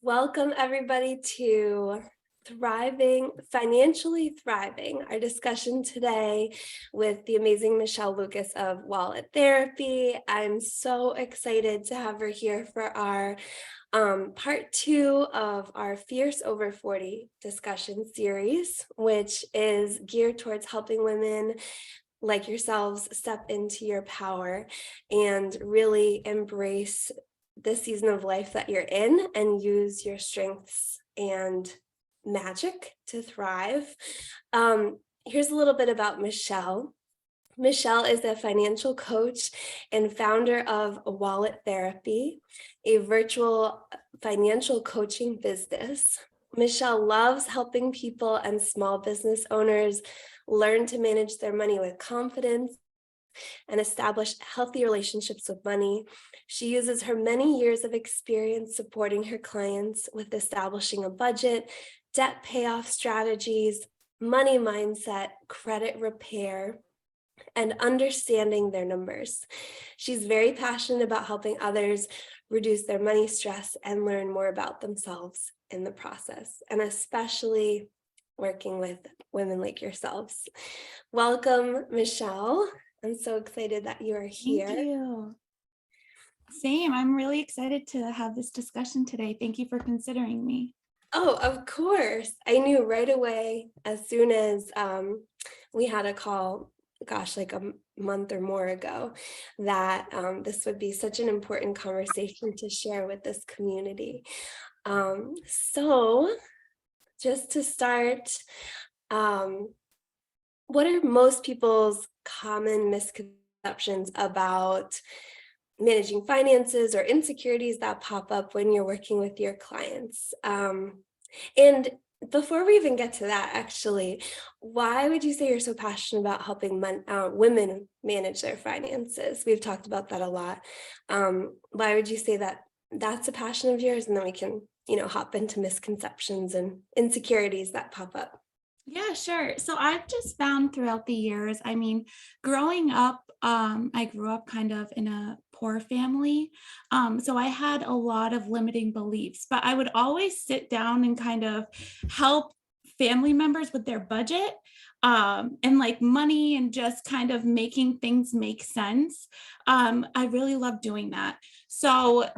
Welcome, everybody, to Financially Thriving, our discussion today with the amazing Michelle Lucas of Wallet Therapy. I'm so excited to have her here for our part 2 of our Fierce Over 40 discussion series, which is geared towards helping women like yourselves step into your power and really embrace the season of life that you're in and use your strengths and magic to thrive. Here's a little bit about Michelle. Michelle is a financial coach and founder of Wallet Therapy, a virtual financial coaching business. Michelle loves helping people and small business owners learn to manage their money with confidence and establish healthy relationships with money. She uses her many years of experience supporting her clients with establishing a budget, debt payoff strategies, money mindset, credit repair, and understanding their numbers. She's very passionate about helping others reduce their money stress and learn more about themselves in the process, and especially working with women like yourselves. Welcome, Michelle. I'm so excited that you are here. Thank you. Same. I'm really excited to have this discussion today. Thank you for considering me. Oh, of course. I knew right away as soon as we had a call, gosh, like a month or more ago, that this would be such an important conversation to share with this community. So just to start, what are most people's common misconceptions about managing finances or insecurities that pop up when you're working with your clients? And before we even get to that, actually, why would you say you're so passionate about helping women manage their finances? We've talked about that a lot. Why would you say that that's a passion of yours? And then we can, hop into misconceptions and insecurities that pop up. Yeah, sure. So I've just found throughout the years, growing up, I grew up kind of in a poor family. So I had a lot of limiting beliefs, but I would always sit down and kind of help family members with their budget and like money and just kind of making things make sense. I really love doing that. So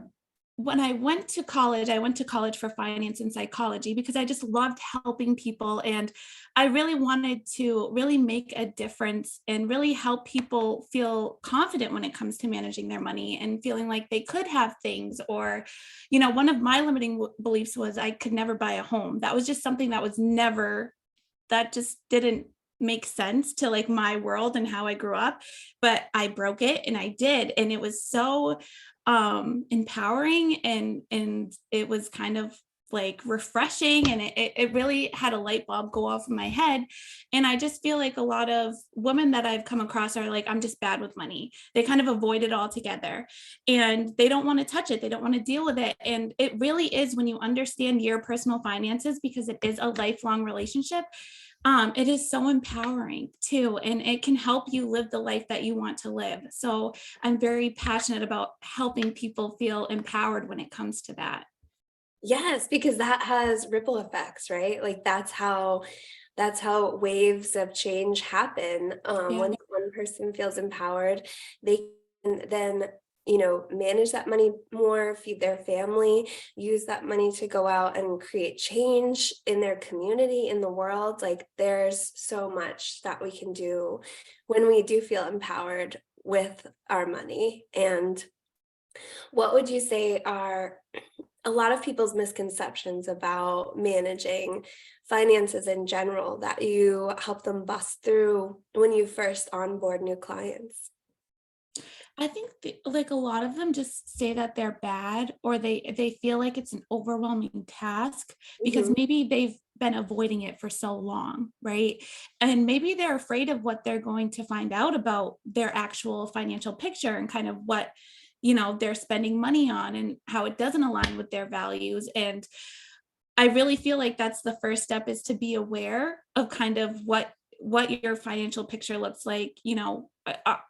when I went to college for finance and psychology because I just loved helping people. And I really wanted to really make a difference and really help people feel confident when it comes to managing their money and feeling like they could have things. Or, one of my limiting beliefs was I could never buy a home. That was just something that just didn't make sense to like my world and how I grew up, but I broke it and I did. And it was so empowering and it was kind of like refreshing, and it really had a light bulb go off in my head. And I just feel like a lot of women that I've come across are like, I'm just bad with money. They kind of avoid it altogether and they don't want to touch it. They don't want to deal with it. And it really is, when you understand your personal finances, because it is a lifelong relationship, it is so empowering too, and it can help you live the life that you want to live. So I'm very passionate about helping people feel empowered when it comes to that. Yes, because that has ripple effects, right? Like that's how waves of change happen. Yeah. When one person feels empowered, they can then, manage that money more, feed their family, use that money to go out and create change in their community, in the world. Like there's so much that we can do when we do feel empowered with our money. And what would you say are a lot of people's misconceptions about managing finances in general that you help them bust through when you first onboard new clients? I think like a lot of them just say that they're bad, or they feel like it's an overwhelming task because Mhm. maybe they've been avoiding it for so long, right? And maybe they're afraid of what they're going to find out about their actual financial picture and kind of what they're spending money on and how it doesn't align with their values. And I really feel like that's the first step, is to be aware of kind of what your financial picture looks like.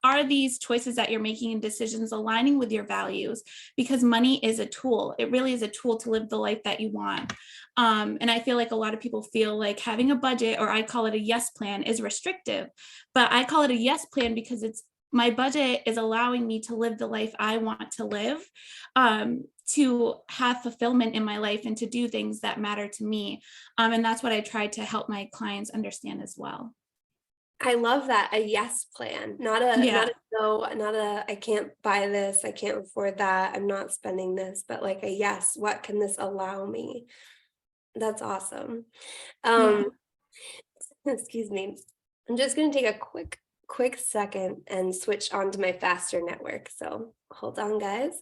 Are these choices that you're making and decisions aligning with your values? Because money is a tool. It really is a tool to live the life that you want. And I feel like a lot of people feel like having a budget, or I call it a yes plan, is restrictive. But I call it a yes plan because it's my budget is allowing me to live the life I want to live, to have fulfillment in my life and to do things that matter to me. And that's what I try to help my clients understand as well. I love that, a yes plan, not Yeah. a no, not a I can't buy this, I can't afford that, I'm not spending this, but like a yes, what can this allow me? That's awesome. Yeah. Um, excuse me. I'm just gonna take a quick second and switch on to my faster network. So hold on, guys.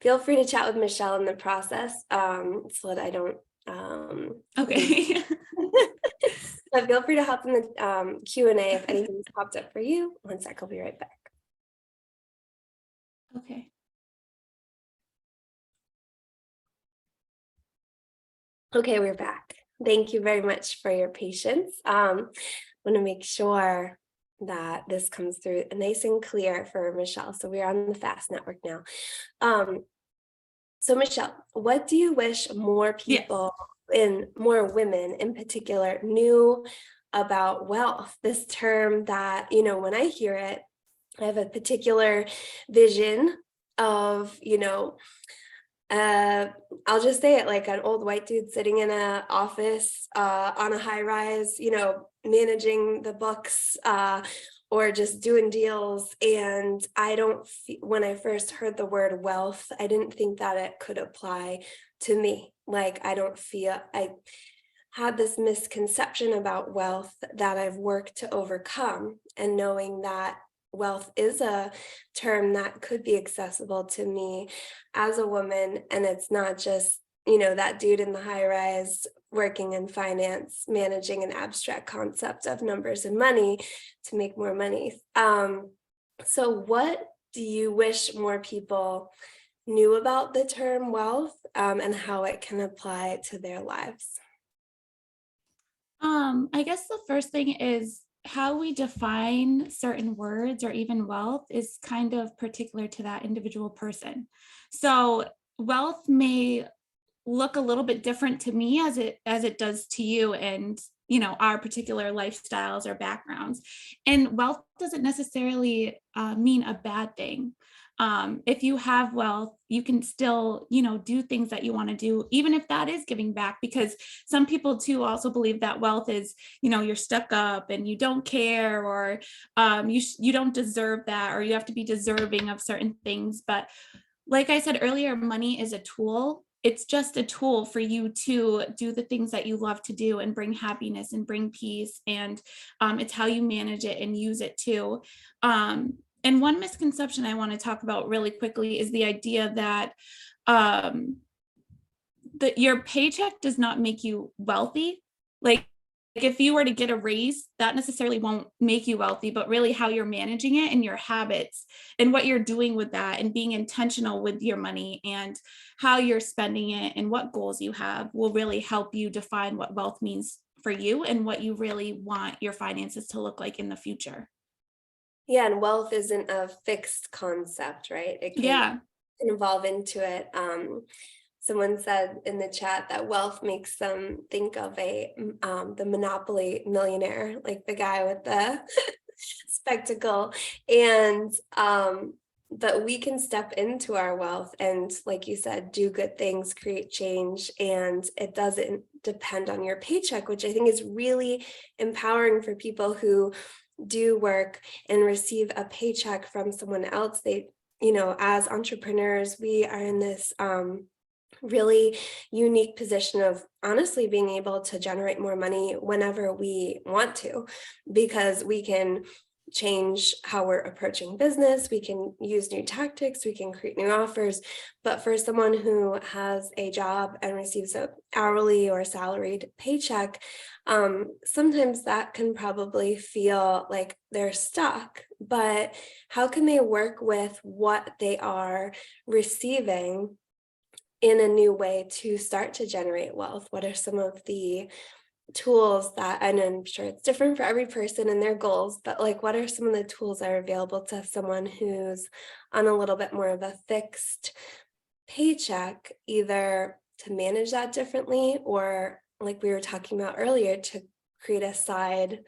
Feel free to chat with Michelle in the process, so that I don't lose. Okay. But feel free to hop in the Q&A if anything's popped up for you. One sec, I'll be right back. Okay. Okay, we're back. Thank you very much for your patience. Want to make sure that this comes through nice and clear for Michelle. So we're on the FAST network now. So Michelle, what do you wish more Yes. people and more women in particular knew about wealth? This term that, when I hear it, I have a particular vision of, uh, I'll just say it, like an old white dude sitting in a office on a high rise, managing the books, or just doing deals. And I don't, when I first heard the word wealth, I didn't think that it could apply to me. Like, I had this misconception about wealth that I've worked to overcome, and knowing that wealth is a term that could be accessible to me as a woman, and it's not just, that dude in the high rise working in finance, managing an abstract concept of numbers and money to make more money. So what do you wish more people knew about the term wealth, and how it can apply to their lives? I guess the first thing is how we define certain words or even wealth is kind of particular to that individual person. So wealth may look a little bit different to me as it does to you, and our particular lifestyles or backgrounds. And wealth doesn't necessarily mean a bad thing. If you have wealth, you can still do things that you want to do, even if that is giving back, because some people too also believe that wealth is you're stuck up and you don't care, or you don't deserve that, or you have to be deserving of certain things. But like I said earlier, money is a tool. It's just a tool for you to do the things that you love to do and bring happiness and bring peace. And it's how you manage it and use it too. And one misconception I want to talk about really quickly is the idea that um, that your paycheck does not make you wealthy. Like if you were to get a raise, that necessarily won't make you wealthy, but really how you're managing it and your habits and what you're doing with that and being intentional with your money and how you're spending it and what goals you have will really help you define what wealth means for you and what you really want your finances to look like in the future. Yeah, and wealth isn't a fixed concept, right? It can Yeah. evolve into it. Someone said in the chat that wealth makes them think of the Monopoly millionaire, like the guy with the spectacle. And but we can step into our wealth and, like you said, do good things, create change, and it doesn't depend on your paycheck, which I think is really empowering for people who do work and receive a paycheck from someone else. As entrepreneurs, we are in this really unique position of honestly being able to generate more money whenever we want to, because we can change how we're approaching business, we can use new tactics, we can create new offers. But for someone who has a job and receives a hourly or salaried paycheck, sometimes that can probably feel like they're stuck. But how can they work with what they are receiving in a new way to start to generate wealth? What are some of the tools that, and I'm sure it's different for every person and their goals, but like what are some of the tools that are available to someone who's on a little bit more of a fixed paycheck, either to manage that differently or like we were talking about earlier, to create a side,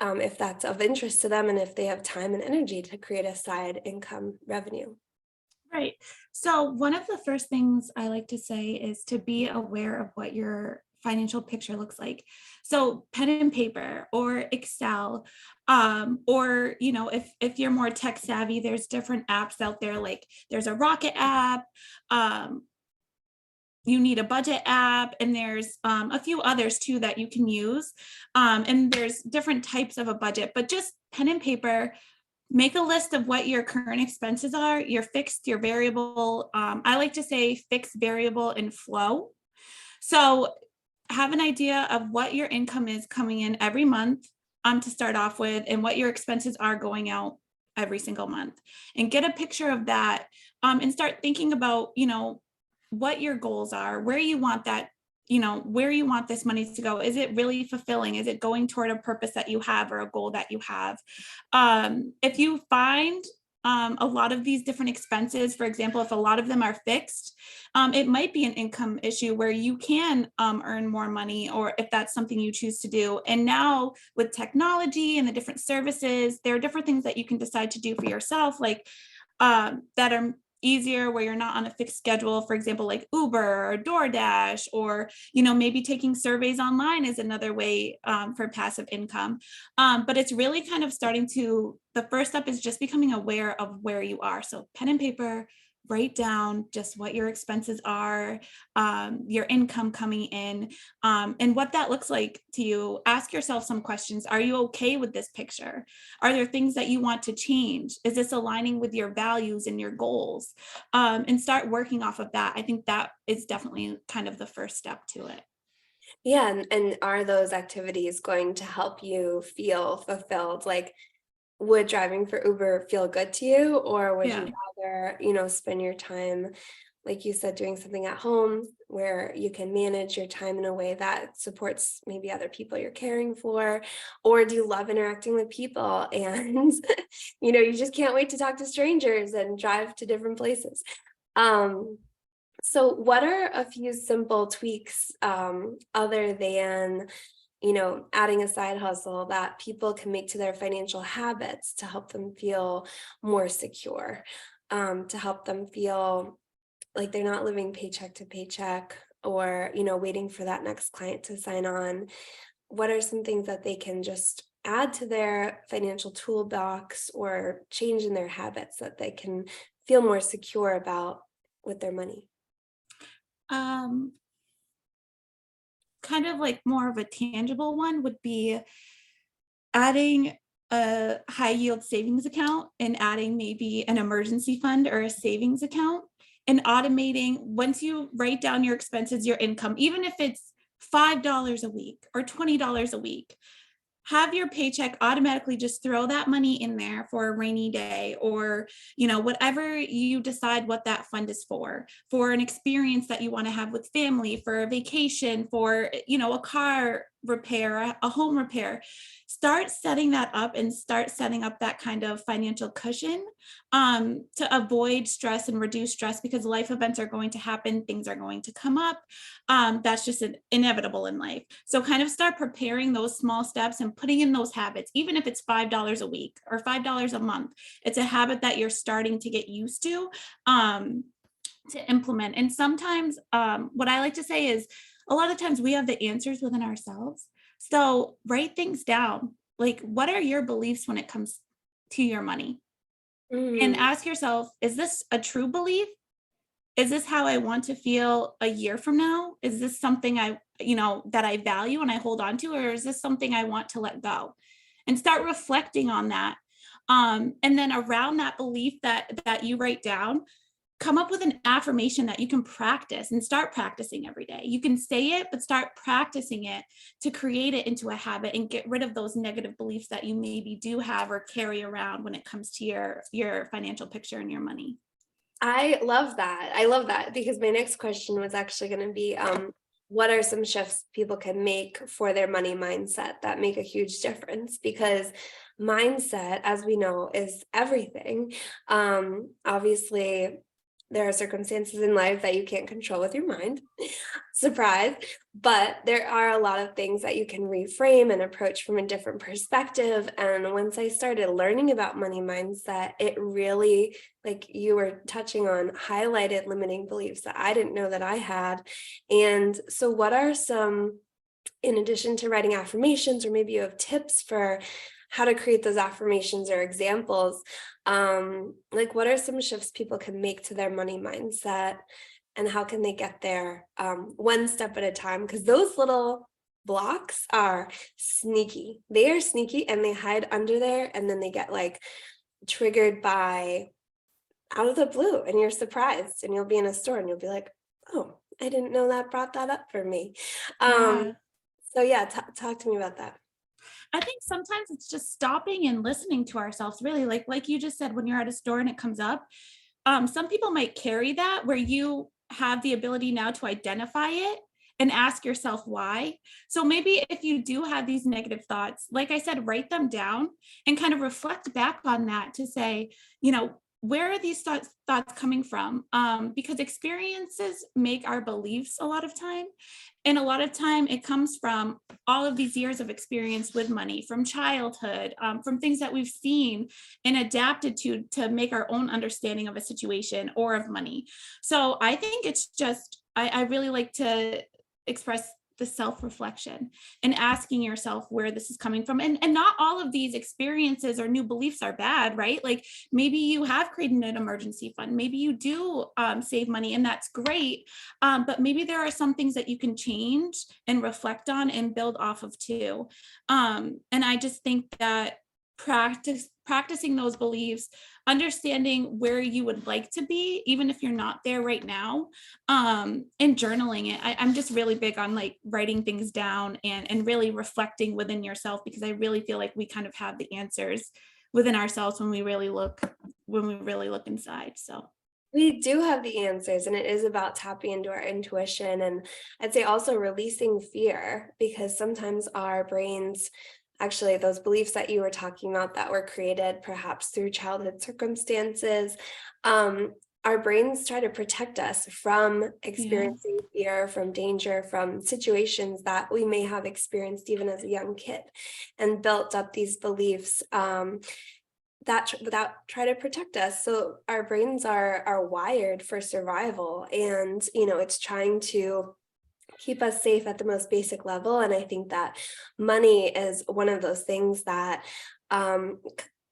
if that's of interest to them and if they have time and energy to create a side income revenue. Right. So, one of the first things I like to say is to be aware of what your financial picture looks like. So, pen and paper or Excel, or if you're more tech savvy, there's different apps out there. Like there's a Rocket app. Um, you need a budget app, and there's a few others too that you can use. And there's different types of a budget, but just pen and paper. Make a list of what your current expenses are, your fixed, your variable. I like to say fixed, variable, and flow. So have an idea of what your income is coming in every month, to start off with, and what your expenses are going out every single month. And get a picture of that, and start thinking about, what your goals are, where you want that, where you want this money to go. Is it really fulfilling? Is it going toward a purpose that you have or a goal that you have? If you find a lot of these different expenses, for example, if a lot of them are fixed, it might be an income issue where you can earn more money, or if that's something you choose to do. And now with technology and the different services, there are different things that you can decide to do for yourself, like that are easier, where you're not on a fixed schedule, for example, like Uber or DoorDash, or maybe taking surveys online is another way for passive income. But it's really kind of the first step is just becoming aware of where you are. So pen and paper, write down just what your expenses are, your income coming in, and what that looks like to you. Ask yourself some questions. Are you okay with this picture? Are there things that you want to change? Is this aligning with your values and your goals? And start working off of that. I think that is definitely kind of the first step to it. Yeah, and are those activities going to help you feel fulfilled? Like, would driving for Uber feel good to you, or would Yeah. you rather, spend your time, like you said, doing something at home where you can manage your time in a way that supports maybe other people you're caring for? Or do you love interacting with people and, you just can't wait to talk to strangers and drive to different places? Um, so what are a few simple tweaks, other than, adding a side hustle, that people can make to their financial habits to help them feel more secure, to help them feel like they're not living paycheck to paycheck, or, waiting for that next client to sign on? What are some things that they can just add to their financial toolbox or change in their habits that they can feel more secure about with their money? Um, Kind of like more of a tangible one would be adding a high yield savings account, and adding maybe an emergency fund or a savings account, and automating. Once you write down your expenses, your income, even if it's $5 a week or $20 a week, have your paycheck automatically just throw that money in there for a rainy day, or whatever you decide what that fund is for an experience that you want to have with family, for a vacation, for a car repair, a home repair. Start setting that up, and start setting up that kind of financial cushion, to avoid stress and reduce stress, because life events are going to happen, things are going to come up. That's just inevitable in life. So kind of start preparing those small steps and putting in those habits, even if it's $5 a week or $5 a month. It's a habit that you're starting to get used to implement. And sometimes, what I like to say is, a lot of times we have the answers within ourselves. So write things down. Like, what are your beliefs when it comes to your money? And Mm, ask yourself, is this a true belief? Is this how I want to feel a year from now? Is this something that I value and I hold on to, or is this something I want to let go? And start reflecting on that. And then around that belief that you write down, come up with an affirmation that you can practice, and start practicing every day. You can say it, but start practicing it to create it into a habit, and get rid of those negative beliefs that you maybe do have or carry around when it comes to your financial picture and your money. I love that. I love that, because my next question was actually going to be, what are some shifts people can make for their money mindset that make a huge difference? Because mindset, as we know, is everything. Obviously, there are circumstances in life that you can't control with your mind. Surprise. But there are a lot of things that you can reframe and approach from a different perspective. And once I started learning about money mindset, it really, like you were touching on, highlighted limiting beliefs that I didn't know that I had. And so, what are some, in addition to writing affirmations, or maybe you have tips for how to create those affirmations or examples, like what are some shifts people can make to their money mindset, and how can they get there one step at a time? Because those little blocks are sneaky. They are sneaky and they hide under there, and then they get like triggered by out of the blue, and you're surprised, and you'll be in a store and you'll be like, oh, I didn't know that brought that up for me. Um, Yeah. so yeah, talk to me about that. I think sometimes it's just stopping and listening to ourselves, really, like you just said, when you're at a store and it comes up. Some people might carry that where you have the ability now to identify it and ask yourself why. So maybe if you do have these negative thoughts, like I said, write them down and kind of reflect back on that to say, where are these thoughts coming from? Because experiences make our beliefs a lot of time. And a lot of time it comes from all of these years of experience with money, from childhood, from things that we've seen and adapted to make our own understanding of a situation or of money. So I think it's just, I really like to express the self-reflection and asking yourself where this is coming from. And not all of these experiences or new beliefs are bad, right? Like maybe you have created an emergency fund, maybe you do save money, and that's great. But maybe there are some things that you can change and reflect on and build off of too. And I just think that practicing those beliefs, understanding where you would like to be, even if you're not there right now, and journaling it. I'm just really big on like writing things down and really reflecting within yourself, because I really feel like we kind of have the answers within ourselves when we really look inside. So We do have the answers, and it is about tapping into our intuition. And I'd say also releasing fear, because sometimes our brains, actually, those beliefs that you were talking about that were created perhaps through childhood circumstances, our brains try to protect us from yeah. experiencing fear, from danger, from situations that we may have experienced even as a young kid, and built up these beliefs. That try to protect us. So our brains are wired for survival, and it's trying to keep us safe at the most basic level. And I think that money is one of those things that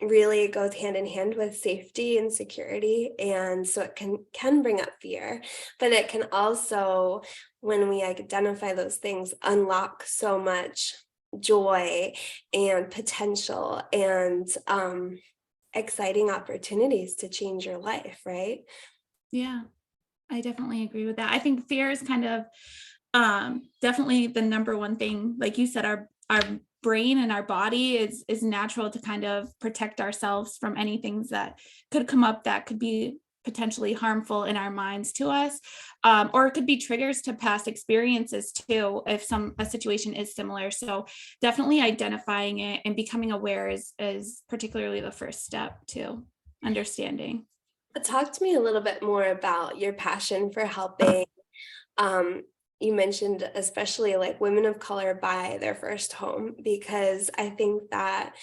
really goes hand in hand with safety and security. And so it can bring up fear, but it can also, when we identify those things, unlock so much joy and potential and exciting opportunities to change your life, right? Yeah, I definitely agree with that. I think fear is kind of definitely the number one thing. Like you said, our brain and our body is natural to kind of protect ourselves from any things that could come up that could be potentially harmful in our minds to us, or it could be triggers to past experiences too if a situation is similar. So definitely identifying it and becoming aware is particularly the first step to understanding. Talk to me a little bit more about your passion for helping. Um, you mentioned especially like women of color buy their first home, because I think that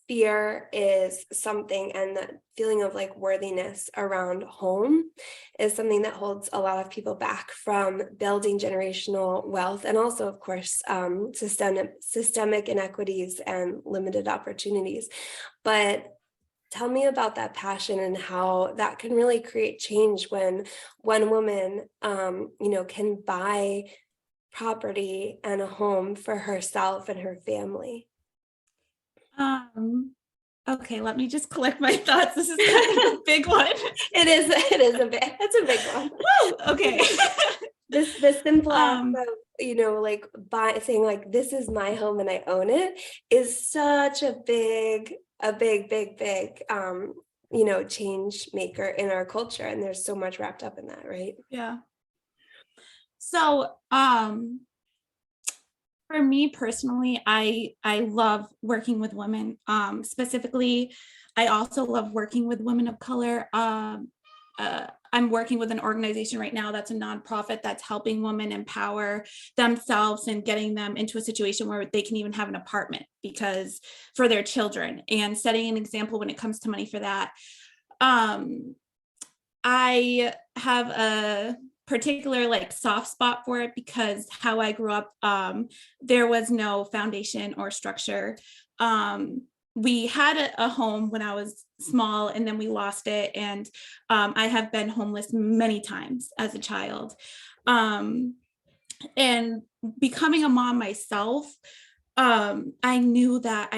fear is something, and that feeling of like worthiness around home is something that holds a lot of people back from building generational wealth, and also, of course, systemic inequities and limited opportunities. But tell me about that passion and how that can really create change when one woman, can buy property and a home for herself and her family. Um, okay, let me just collect my thoughts. This is kind of a big one. It's a big one. Woo, okay. This simple act um, of, like saying like, this is my home and I own it, is such a big change maker in our culture. And there's so much wrapped up in that, right? yeah. So, for me personally, I love working with women. Specifically, I also love working with women of color. I'm working with an organization right now that's a nonprofit that's helping women empower themselves and getting them into a situation where they can even have an apartment because for their children and setting an example when it comes to money for that. Um, I have a particular like soft spot for it because how I grew up, there was no foundation or structure. We had a home when I was small and then we lost it. And I have been homeless many times as a child. Um, and becoming a mom myself, I knew that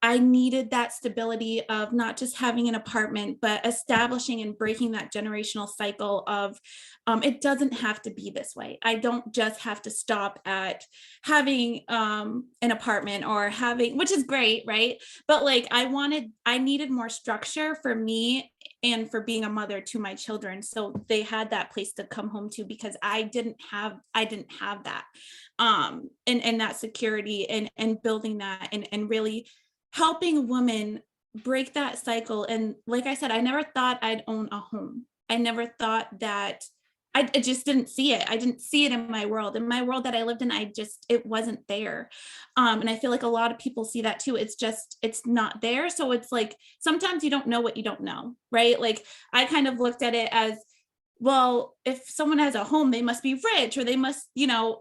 I needed that stability of not just having an apartment, but establishing and breaking that generational cycle of it doesn't have to be this way. I don't just have to stop at having an apartment or having, which is great, right? But like I needed more structure for me and for being a mother to my children. So they had that place to come home to because I didn't have that. And that security and building that and really helping women break that cycle. And like I said, I never thought I'd own a home. I never thought that I just didn't see it. I didn't see it in my world. In my world that I lived in, it wasn't there. And I feel like a lot of people see that too. It's not there. So it's like, sometimes you don't know what you don't know, right? Like I kind of looked at it as, well, if someone has a home, they must be rich or they must,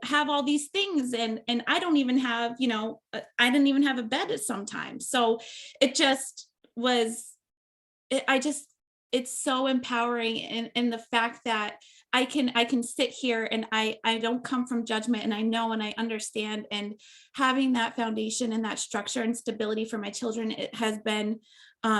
have all these things. And I don't even have, I didn't even have a bed sometimes. So it just was, it, I just, it's so empowering in the fact that I can sit here and I don't come from judgment and I know and I understand, and having that foundation and that structure and stability for my children, it has been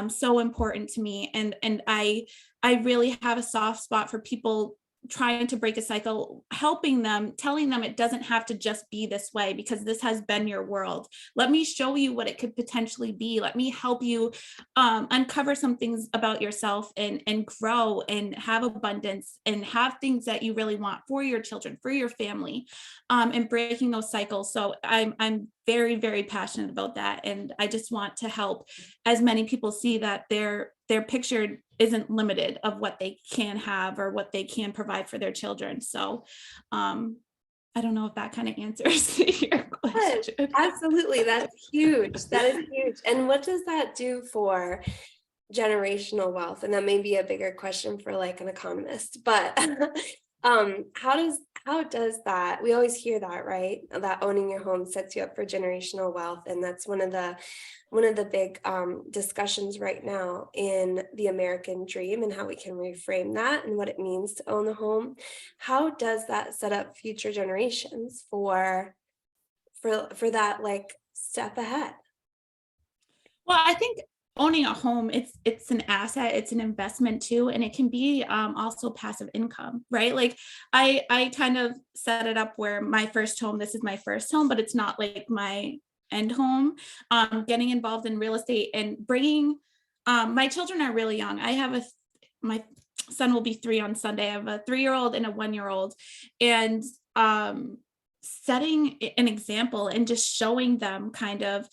so important to me. And I really have a soft spot for people trying to break a cycle, helping them, telling them it doesn't have to just be this way because this has been your world. Let me show you what it could potentially be. Let me help you uncover some things about yourself and grow and have abundance and have things that you really want for your children, for your family, and breaking those cycles. So I'm very, very passionate about that. And I just want to help as many people see that their picture isn't limited of what they can have or what they can provide for their children. So I don't know if that kind of answers your Yes, question. absolutely. That's huge. That is huge. And what does that do for generational wealth? And that may be a bigger question for like an economist, but how does that, we always hear that, right? That owning your home sets you up for generational wealth. And that's one of the big discussions right now in the American dream and how we can reframe that and what it means to own a home. How does that set up future generations for that like step ahead? Well, I think owning a home, it's an asset, it's an investment too, and it can be also passive income, right? Like I kind of set it up where my first home, this is my first home, but it's not like my end home. Getting involved in real estate and bringing my children are really young. My son will be 3 on Sunday. I have a 3-year-old and a 1-year-old, and setting an example and just showing them kind of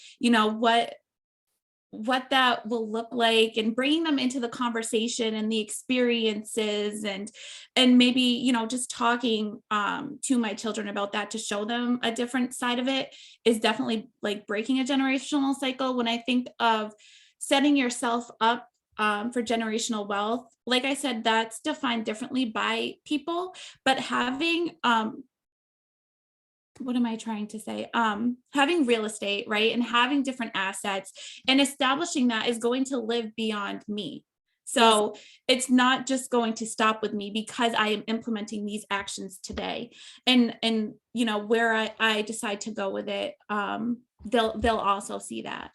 what that will look like and bringing them into the conversation and the experiences and maybe just talking to my children about that to show them a different side of it is definitely like breaking a generational cycle. When I think of setting yourself up for generational wealth, like I said, that's defined differently by people, but having what am I trying to say? Having real estate, right? And having different assets and establishing that is going to live beyond me. Yes. So it's not just going to stop with me because I am implementing these actions today. And where I decide to go with it, they'll also see that.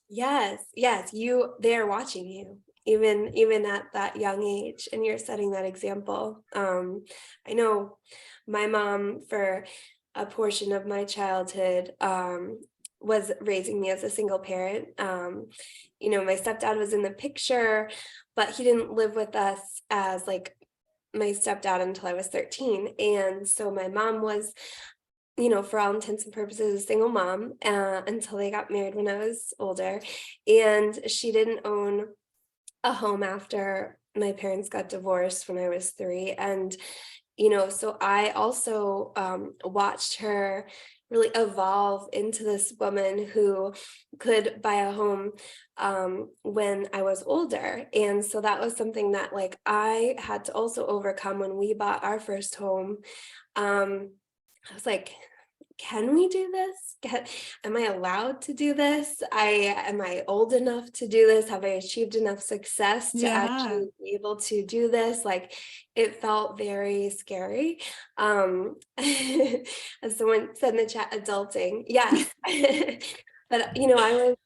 Yes, yes, they're watching you even at that young age, and you're setting that example. I know my mom for a portion of my childhood was raising me as a single parent. My stepdad was in the picture, but he didn't live with us as like my stepdad until I was 13. And so my mom was, for all intents and purposes, a single mom until they got married when I was older. And she didn't own a home after my parents got divorced when I was 3. And, so I also watched her really evolve into this woman who could buy a home when I was older. And so that was something that like I had to also overcome when we bought our first home. I was like, can we do this? Am I allowed to do this? Am I old enough to do this? Have I achieved enough success to Yeah. actually be able to do this? Like it felt very scary. As someone said in the chat, adulting. Yes. But I was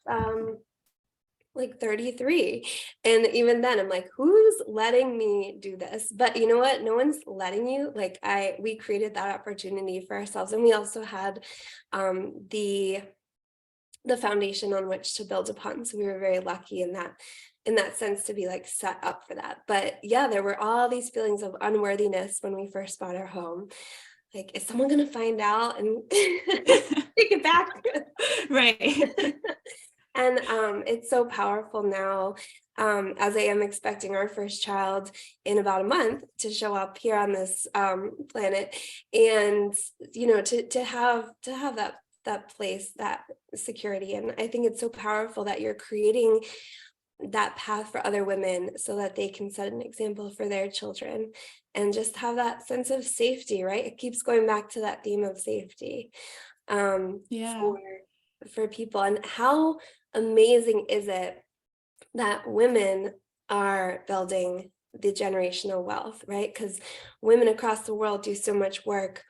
like 33. And even then I'm like, who's letting me do this? But you know what? No one's letting you. Like we created that opportunity for ourselves. And we also had the foundation on which to build upon. So we were very lucky in that sense to be like set up for that. But yeah, there were all these feelings of unworthiness when we first bought our home. Like, is someone gonna find out and take it back? Right. And it's so powerful now, as I am expecting our first child in about a month to show up here on this planet, and to have that place, that security. And I think it's so powerful that you're creating that path for other women so that they can set an example for their children and just have that sense of safety, right? It keeps going back to that theme of safety um, Yeah. for for people. And how amazing is it that women are building the generational wealth, right? Because women across the world do so much work,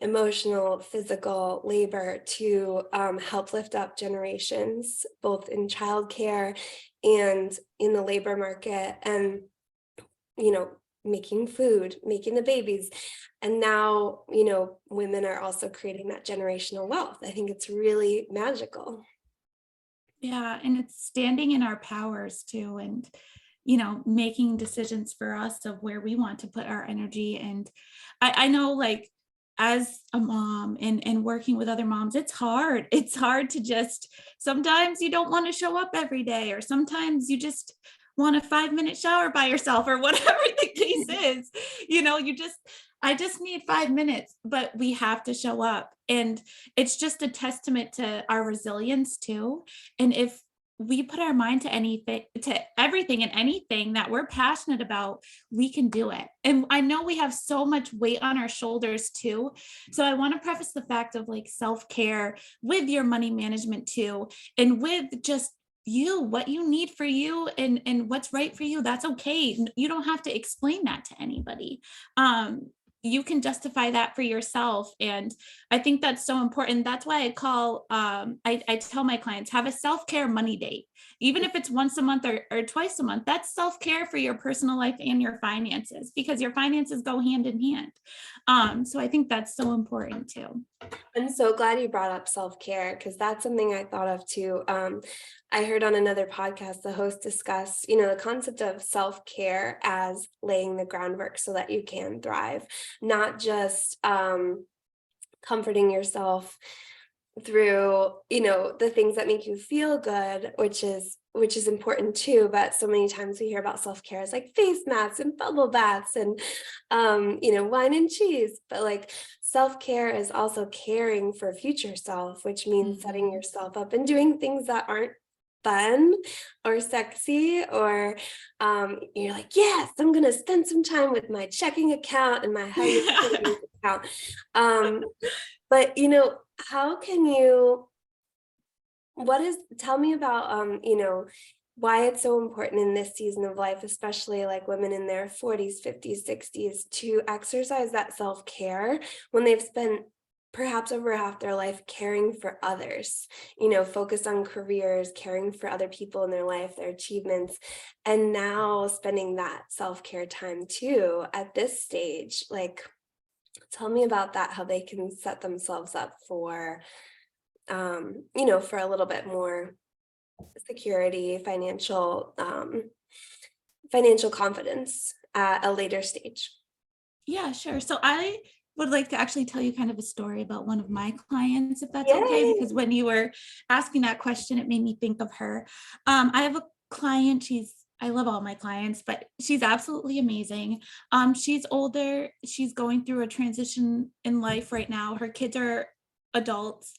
emotional, physical labor to help lift up generations, both in childcare and in the labor market, and you know, making food, making the babies. And now, women are also creating that generational wealth. I think it's really magical. Yeah, and it's standing in our powers too, and making decisions for us of where we want to put our energy. And I know, like, as a mom and working with other moms, it's hard. It's hard to just, sometimes you don't want to show up every day, or sometimes you just want a 5-minute shower by yourself, or whatever the case is. You just, I just need 5 minutes, but we have to show up. And it's just a testament to our resilience too. And if we put our mind to anything, to everything and anything that we're passionate about, we can do it. And I know we have so much weight on our shoulders too. So I want to preface the fact of like self-care with your money management too, and with just what you need for you, and what's right for you. That's okay. You don't have to explain that to anybody. You can justify that for yourself. And I think that's so important. That's why I tell my clients, have a self-care money date. Even if it's once a month or twice a month, that's self-care for your personal life and your finances, because your finances go hand in hand. So I think that's so important too. I'm so glad you brought up self-care because that's something I thought of too. I heard on another podcast, the host discuss, the concept of self-care as laying the groundwork so that you can thrive, not just comforting yourself through the things that make you feel good, which is important too. But so many times we hear about self-care as like face masks and bubble baths and wine and cheese, but like self-care is also caring for future self, which means setting Mhm. yourself up and doing things that aren't fun or sexy, or you're like, yes, I'm gonna spend some time with my checking account and my high yield savings account. But how can you, tell me about, why it's so important in this season of life, especially like women in their 40s, 50s, 60s, to exercise that self-care when they've spent perhaps over half their life caring for others, focused on careers, caring for other people in their life, their achievements, and now spending that self-care time too at this stage. Like, tell me about that, how they can set themselves up for a little bit more security, financial confidence at a later stage. Yeah, sure. So I would like to actually tell you kind of a story about one of my clients, if that's okay, Yay! because when you were asking that question, it made me think of her. I have a client, I love all my clients, but she's absolutely amazing. She's older, she's going through a transition in life right now. Her kids are adults,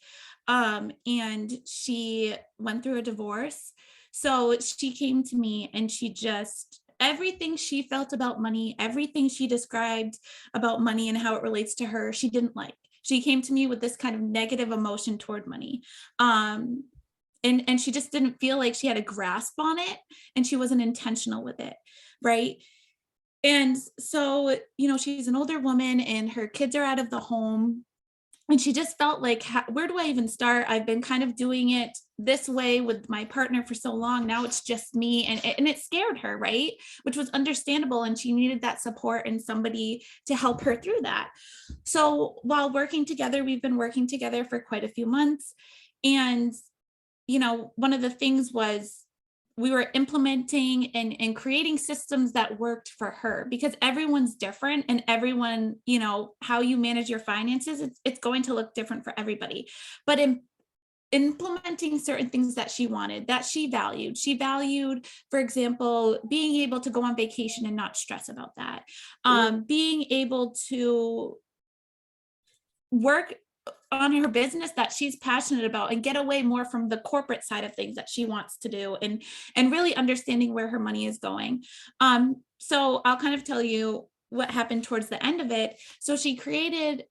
and she went through a divorce. So she came to me and she just, everything she felt about money, everything she described about money and how it relates to her, she didn't like. She came to me with this kind of negative emotion toward money. Um, and she just didn't feel like she had a grasp on it, and she wasn't intentional with it, right? And so, she's an older woman and her kids are out of the home, and she just felt like, where do I even start? I've been kind of doing it this way with my partner for so long. Now it's just me. And it scared her, right? Which was understandable. And she needed that support and somebody to help her through that. So while working together, we've been working together for quite a few months. And, one of the things was, we were implementing and creating systems that worked for her, because everyone's different, and everyone, how you manage your finances, it's going to look different for everybody. But in implementing certain things that she wanted, that she valued, for example, being able to go on vacation and not stress about that, Mm. being able to work on her business that she's passionate about and get away more from the corporate side of things that she wants to do, and really understanding where her money is going. So I'll kind of tell you what happened towards the end of it. So she created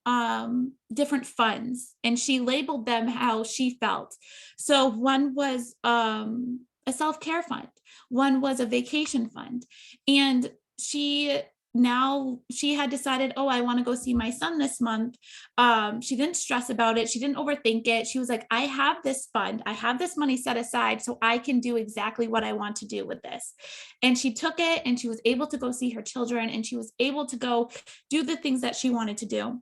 different funds, and she labeled them how she felt. So one was a self-care fund, one was a vacation fund, and she had decided, oh, I want to go see my son this month. She didn't stress about it, she didn't overthink it. She was like, I have this fund, I have this money set aside, so I can do exactly what I want to do with this. And she took it, and she was able to go see her children, and she was able to go do the things that she wanted to do.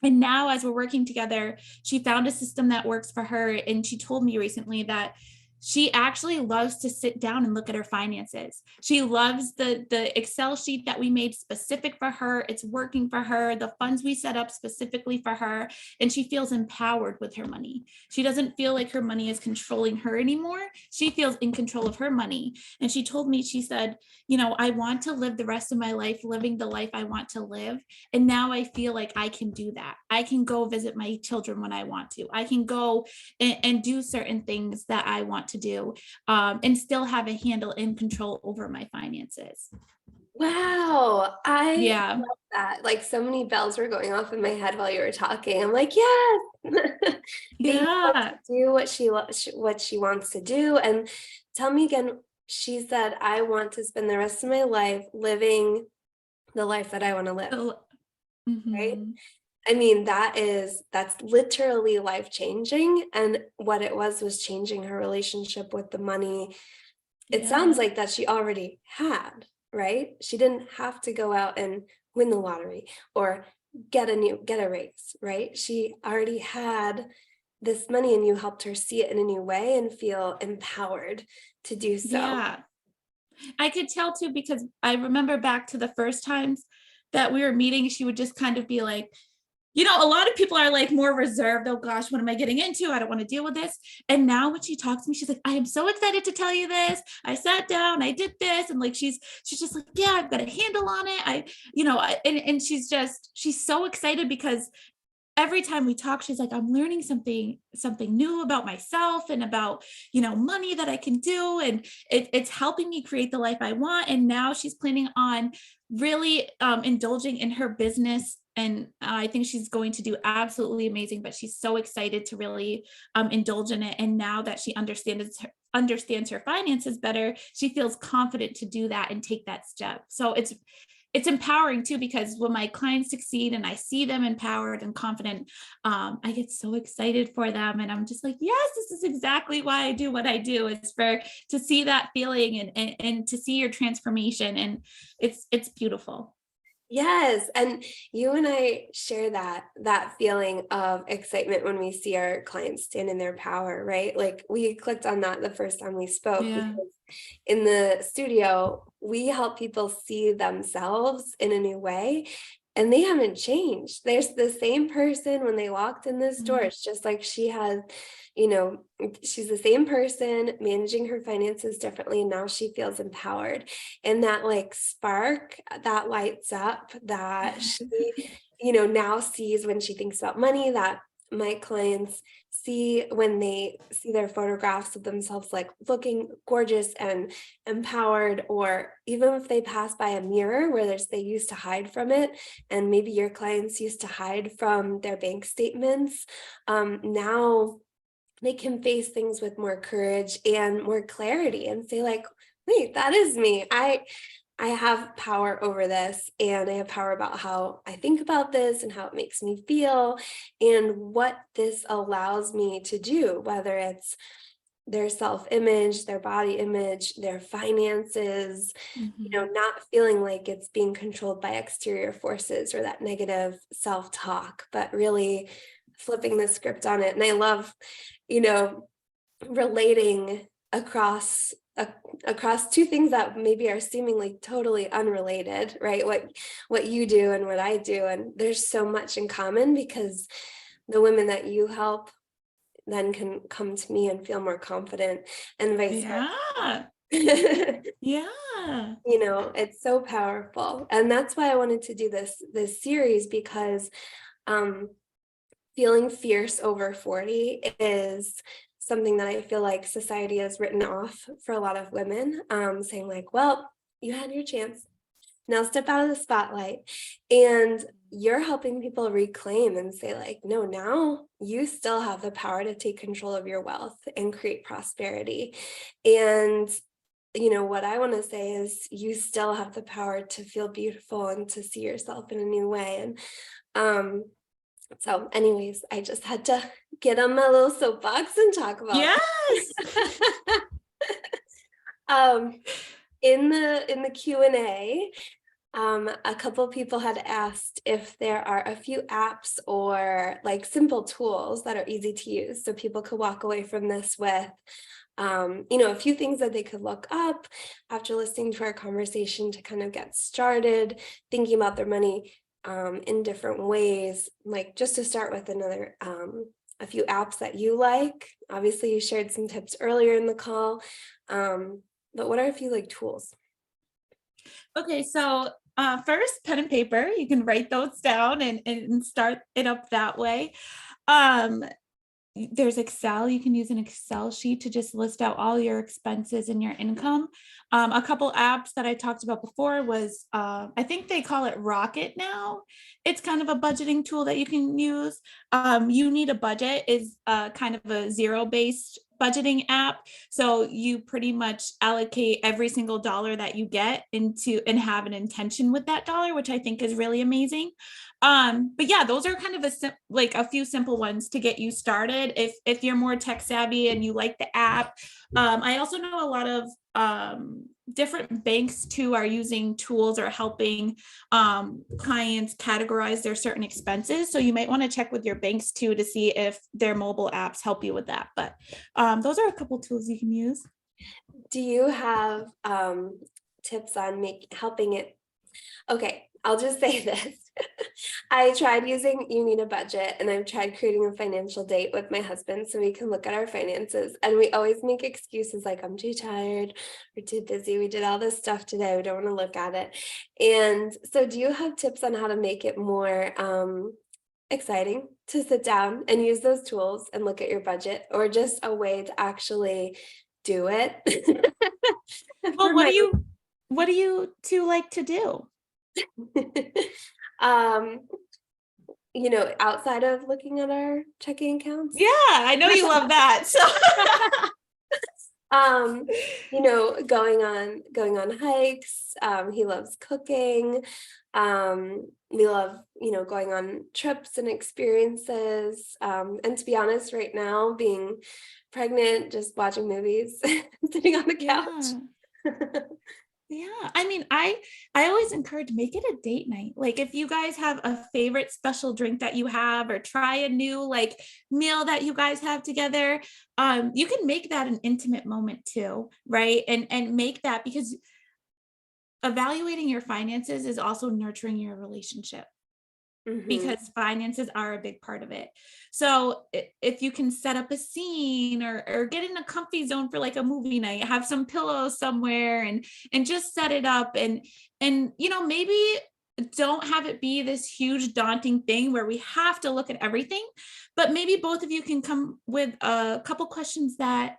And now, as we're working together, she found a system that works for her. And she told me recently that she actually loves to sit down and look at her finances. She loves the Excel sheet that we made specific for her. It's working for her. The funds we set up specifically for her. And she feels empowered with her money. She doesn't feel like her money is controlling her anymore. She feels in control of her money. And she told me, she said, I want to live the rest of my life living the life I want to live. And now I feel like I can do that. I can go visit my children when I want to. I can go and do certain things that I want to do, and still have a handle and control over my finances. Wow, I Yeah. love that. Like, so many bells were going off in my head while you were talking. I'm like, yes, being able to Yeah. do what she wants to do. And tell me again, she said, I want to spend the rest of my life living the life that I want to live, right? Mhm. I mean, that's literally life changing. And what it was changing her relationship with the money. It sounds Yeah. like that she already had, right? She didn't have to go out and win the lottery or get a raise, right? She already had this money, and you helped her see it in a new way and feel empowered to do so. Yeah. I could tell too, because I remember back to the first times that we were meeting, she would just kind of be like, a lot of people are like more reserved. Oh gosh, what am I getting into? I don't want to deal with this. And now when she talks to me, she's like, I am so excited to tell you this. I sat down, I did this. And like, she's just like, yeah, I've got a handle on it. And she's so excited, because every time we talk, she's like, I'm learning something new about myself and about, money that I can do. And it's helping me create the life I want. And now she's planning on really indulging in her business. And I think she's going to do absolutely amazing, but she's so excited to really indulge in it. And now that she understands her finances better, she feels confident to do that and take that step. So it's empowering too, because when my clients succeed and I see them empowered and confident, I get so excited for them. And I'm just like, yes, this is exactly why I do what I do, is to see that feeling and to see your transformation. And it's beautiful. Yes, and you and I share that feeling of excitement when we see our clients stand in their power, right? Like we clicked on that the first time we spoke Yeah. because in the studio, we help people see themselves in a new way. And they haven't changed. There's the same person when they walked in this door. Mhm. It's just like she has, you know, she's the same person managing her finances differently. And now she feels empowered. And that like spark that lights up that she, now sees when she thinks about money, that my clients see when they see their photographs of themselves like looking gorgeous and empowered, or even if they pass by a mirror where they used to hide from it, and maybe your clients used to hide from their bank statements, now they can face things with more courage and more clarity and say like, wait, that is me. I have power over this, and I have power about how I think about this and how it makes me feel and what this allows me to do, whether it's their self-image, their body image, their finances, Mhm. not feeling like it's being controlled by exterior forces or that negative self-talk, but really flipping the script on it. And I love, you know, relating across two things that maybe are seemingly totally unrelated, right? What you do and what I do, and there's so much in common because the women that you help then can come to me and feel more confident, and vice Yeah. versa. Yeah. It's so powerful, and that's why I wanted to do this series, because um feeling fierce over 40 is something that I feel like society has written off for a lot of women, saying like, well, you had your chance. Now step out of the spotlight. And you're helping people reclaim and say like, no, now you still have the power to take control of your wealth and create prosperity. And what I want to say is you still have the power to feel beautiful and to see yourself in a new way. And so anyways, I just had to get on my little soapbox and talk about Yes. that. um, in the Q&A, a couple people had asked if there are a few apps or like simple tools that are easy to use so people could walk away from this with a few things that they could look up after listening to our conversation to kind of get started thinking about their money in different ways, like just to start with a few apps that you like. Obviously, you shared some tips earlier in the call, but what are a few like tools? Okay, so first, pen and paper. You can write those down and start it up that way. Um, there's Excel. You can use an Excel sheet to just list out all your expenses and your income. A couple apps that I talked about before was, I think they call it Rocket now. It's kind of a budgeting tool that you can use. You Need a Budget is kind of a zero-based budgeting app. So you pretty much allocate every single dollar that you get into and have an intention with that dollar, which I think is really amazing. But yeah, those are kind of like a few simple ones to get you started if you're more tech savvy and you like the app. I also know a lot of different banks too are using tools or helping clients categorize their certain expenses. So you might want to check with your banks too to see if their mobile apps help you with that. But those are a couple tools you can use. Do you have tips on helping it? Okay, I'll just say this. I tried using You Need a Budget, and I've tried creating a financial date with my husband so we can look at our finances. And we always make excuses like, I'm too tired, we're too busy, we did all this stuff today, we don't want to look at it. And so, do you have tips on how to make it more exciting to sit down and use those tools and look at your budget, or just a way to actually do it? Well, For my what do you two like to do? um outside of looking at our checking accounts. Yeah, I know you love that. So um, going on hikes. He loves cooking. We love, going on trips and experiences. And to be honest, right now, being pregnant, just watching movies, sitting on the couch. yeah. Yeah, I mean, I always encourage make it a date night. Like if you guys have a favorite special drink that you have or try a new like meal that you guys have together, you can make that an intimate moment too, right? And make that because evaluating your finances is also nurturing your relationship Hmm. because finances are a big part of it. So if you can set up a scene or get in a comfy zone for like a movie night, have some pillows somewhere and just set it up and maybe don't have it be this huge daunting thing where we have to look at everything, but maybe both of you can come with a couple questions that,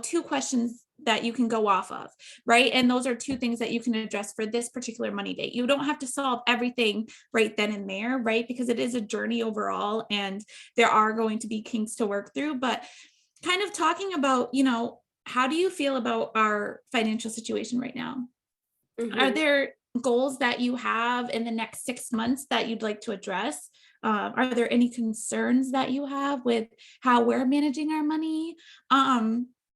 two questions that you can go off of, right? And those are two things that you can address for this particular money date. You don't have to solve everything right then and there, right? Because it is a journey overall and there are going to be kinks to work through, but kind of talking about, how do you feel about our financial situation right now? Are Hmm. there goals that you have in the next 6 months that you'd like to address? Are there any concerns that you have with how we're managing our money?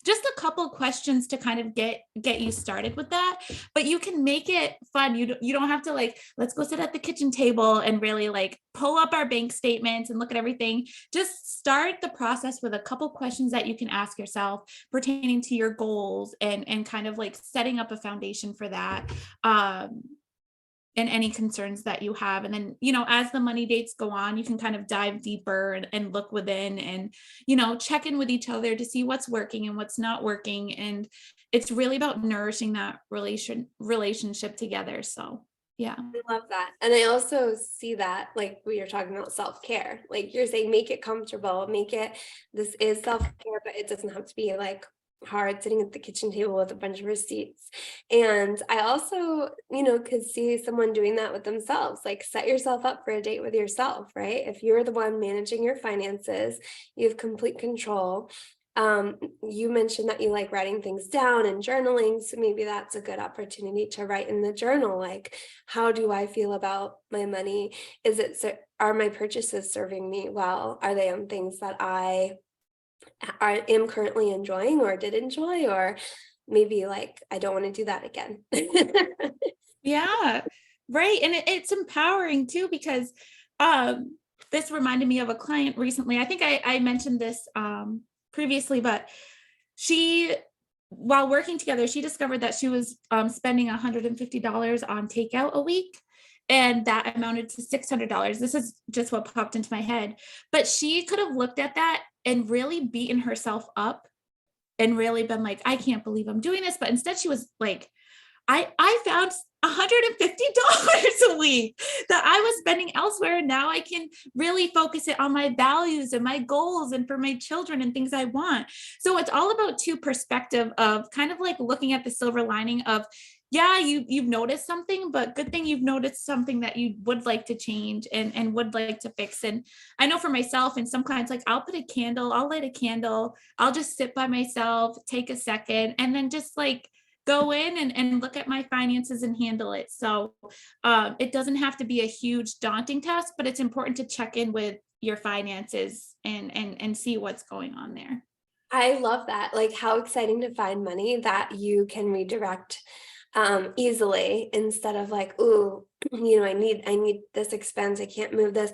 Just a couple questions to kind of get you started with that, but you can make it fun. You don't have to like let's go sit at the kitchen table and really like pull up our bank statements and look at everything. Just start the process with a couple questions that you can ask yourself pertaining to your goals and kind of like setting up a foundation for that, um, and any concerns that you have. And then, as the money dates go on, you can kind of dive deeper and look within and, check in with each other to see what's working and what's not working. And it's really about nourishing that relationship together. So yeah. I love that. And I also see that, like we are talking about self-care, like you're saying, make it comfortable, this is self-care, but it doesn't have to be like hard sitting at the kitchen table with a bunch of receipts. And I also, could see someone doing that with themselves, like set yourself up for a date with yourself, right? If you're the one managing your finances, you have complete control. You mentioned that you like writing things down and journaling, so maybe that's a good opportunity to write in the journal, like, how do I feel about my money? Are my purchases serving me well? Are they on things that I am currently enjoying or did enjoy, or maybe like I don't want to do that again. Yeah, right, and it's empowering too because, um, this reminded me of a client recently. I think I mentioned this, previously, but she while working together, she discovered that she was, spending $150 on takeout a week, and that amounted to $600. This is just what popped into my head, but she could have looked at that and really beaten herself up and really been like, "I can't believe I'm doing this," but instead she was like, I found $150 a week that I was spending elsewhere. And now I can really focus it on my values and my goals and for my children and things I want. So it's all about two perspective of kind of like looking at the silver lining of, yeah, you've noticed something, but good thing you've noticed something that you would like to change and would like to fix. And I know for myself and some clients, like I'll light a candle, I'll just sit by myself, take a second, and then just like go in and look at my finances and handle it. So it doesn't have to be a huge daunting task, but it's important to check in with your finances and see what's going on there. I love that. Like, how exciting to find money that you can redirect easily, instead of like, ooh, I need this expense, I can't move this.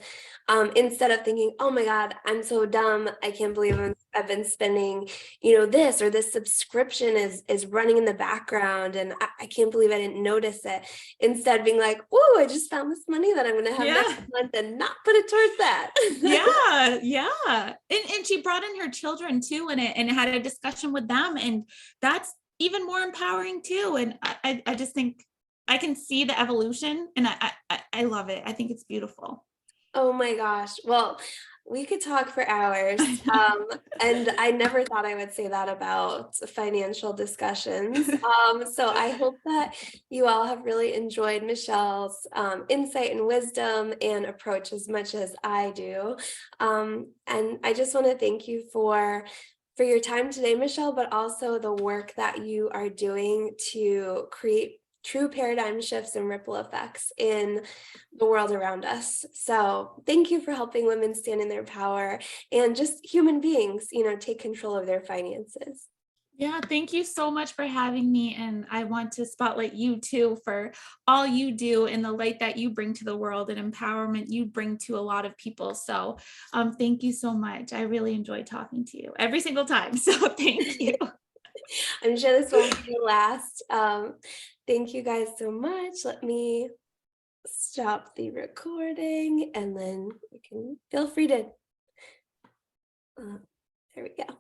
Instead of thinking, oh my God, I'm so dumb, I can't believe I've been spending, this, or this subscription is running in the background and I can't believe I didn't notice it. Instead being like, ooh, I just found this money that I'm gonna have next Yeah. month and not put it towards that. Yeah, yeah. And she brought in her children too in it and had a discussion with them. And that's even more empowering too. And I just think I can see the evolution and I love it. I think it's beautiful. Oh my gosh. Well, we could talk for hours. And I never thought I would say that about financial discussions. So I hope that you all have really enjoyed Michelle's insight and wisdom and approach as much as I do. And I just want to thank you for your time today, Michelle, but also the work that you are doing to create true paradigm shifts and ripple effects in the world around us. So thank you for helping women stand in their power and just human beings, take control of their finances. Yeah, thank you so much for having me. And I want to spotlight you too for all you do and the light that you bring to the world and empowerment you bring to a lot of people. So, thank you so much. I really enjoy talking to you every single time. So, thank you. I'm sure this won't be the last. Thank you guys so much. Let me stop the recording and then you can feel free to, uh, there we go.